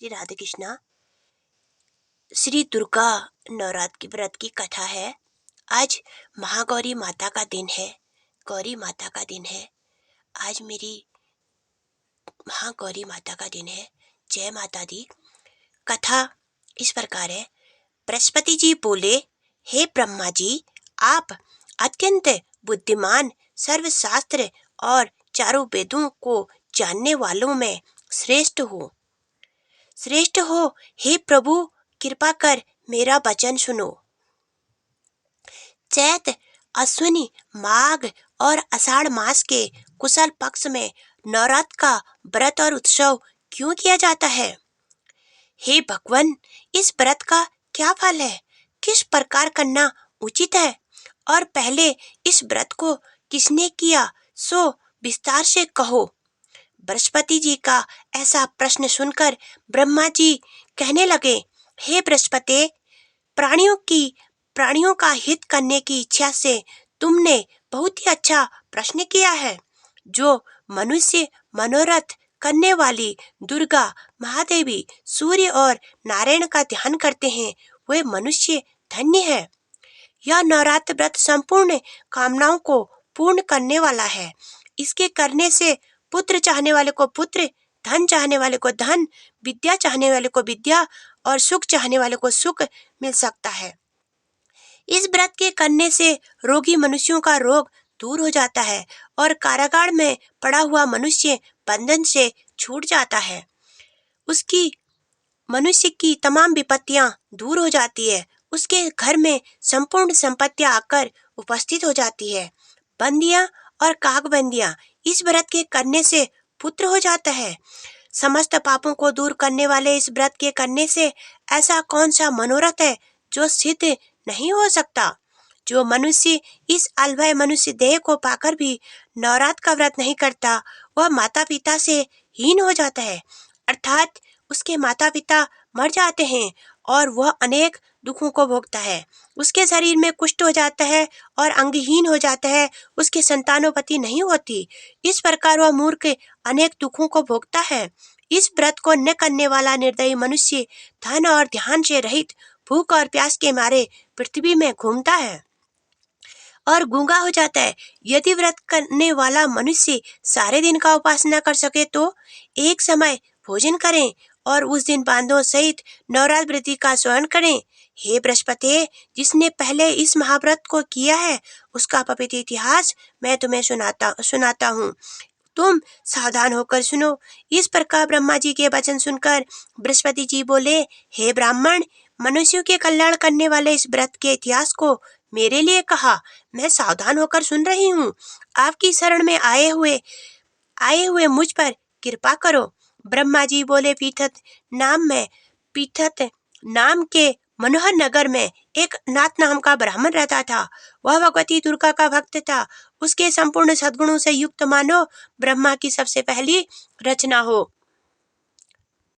श्री राधे कृष्णा। श्री दुर्गा नवरात्र की व्रत की कथा है। आज महागौरी माता का दिन है, गौरी माता का दिन है। आज मेरी महागौरी माता का दिन है। जय माता दी। कथा इस प्रकार है। बृहस्पति जी बोले, हे ब्रह्मा जी, आप अत्यंत बुद्धिमान, सर्वशास्त्र और चारों वेदों को जानने वालों में श्रेष्ठ हो। हे प्रभु, कृपा कर मेरा वचन सुनो। चैत, अश्विनी, माघ और आषाढ़ मास के कुशल पक्ष में नवरात्र का व्रत और उत्सव क्यों किया जाता है? हे भगवान, इस व्रत का क्या फल है? किस प्रकार करना उचित है? और पहले इस व्रत को किसने किया, सो विस्तार से कहो। बृहस्पति जी का ऐसा प्रश्न सुनकर ब्रह्मा जी कहने लगे, हे बृहस्पति, प्राणियों का हित करने की इच्छा से तुमने बहुत ही अच्छा प्रश्न किया है। जो मनुष्य मनोरथ करने वाली दुर्गा, महादेवी, सूर्य और नारायण का ध्यान करते हैं, वे मनुष्य धन्य है। यह नवरात्र व्रत संपूर्ण कामनाओं को पूर्ण करने वाला है। इसके करने से पुत्र चाहने वाले को पुत्र, धन चाहने वाले को धन, विद्या चाहने वाले को विद्या और सुख चाहने वाले को सुख मिल सकता है। इस व्रत के करने से रोगी मनुष्यों का रोग दूर हो जाता है और कारागार में पड़ा हुआ मनुष्य बंधन से छूट जाता है। उसकी मनुष्य की तमाम विपत्तियां दूर हो जाती है। उसके घर में संपूर्ण संपत्तियां आकर उपस्थित हो जाती है। बंदियां और काकबंदियां इस व्रत के करने से पुत्र हो जाता है। समस्त पापों को दूर करने वाले इस व्रत के करने से ऐसा कौन सा मनोरथ है जो सिद्ध नहीं हो सकता? जो मनुष्य इस अलभय मनुष्य देह को पाकर भी नवरात्र का व्रत नहीं करता, वह माता पिता से हीन हो जाता है, अर्थात उसके माता पिता मर जाते हैं और वह अनेक दुखों को भोगता है। उसके शरीर में कुष्ठ हो जाता है और अंगहीन हो जाता है। उसके संतानोपति नहीं होती। इस प्रकार वह मूर्ख अनेक दुखों को भोगता है। इस व्रत को न करने वाला निर्दयी मनुष्य धन और ध्यान से रहित, भूख और प्यास के मारे पृथ्वी में घूमता है और गूंगा हो जाता है। यदि व्रत करने वाला मनुष्य सारे दिन का उपासना कर सके तो एक समय भोजन करें और उस दिन बांधों सहित नवरात्र व्रत का स्मरण करें। हे बृहस्पति, जिसने पहले इस महाव्रत को किया है, उसका पवित्र इतिहास मैं तुम्हें सुनाता हूँ। तुम सावधान होकर सुनो। इस प्रकार ब्रह्मा जी के वचन सुनकर बृहस्पति जी बोले, हे ब्राह्मण, मनुष्यों के कल्याण करने वाले इस व्रत के इतिहास को मेरे लिए कहा। मैं सावधान होकर सुन रही हूँ। आपकी शरण में आए हुए मुझ पर कृपा करो। ब्रह्मा जी बोले, पीठत नाम के मनोहर नगर में एक नाथ नाम का ब्राह्मण रहता था। वह भगवती दुर्गा का भक्त था। उसके संपूर्ण सद्गुणों से युक्त मानो ब्रह्मा की सबसे पहली रचना हो।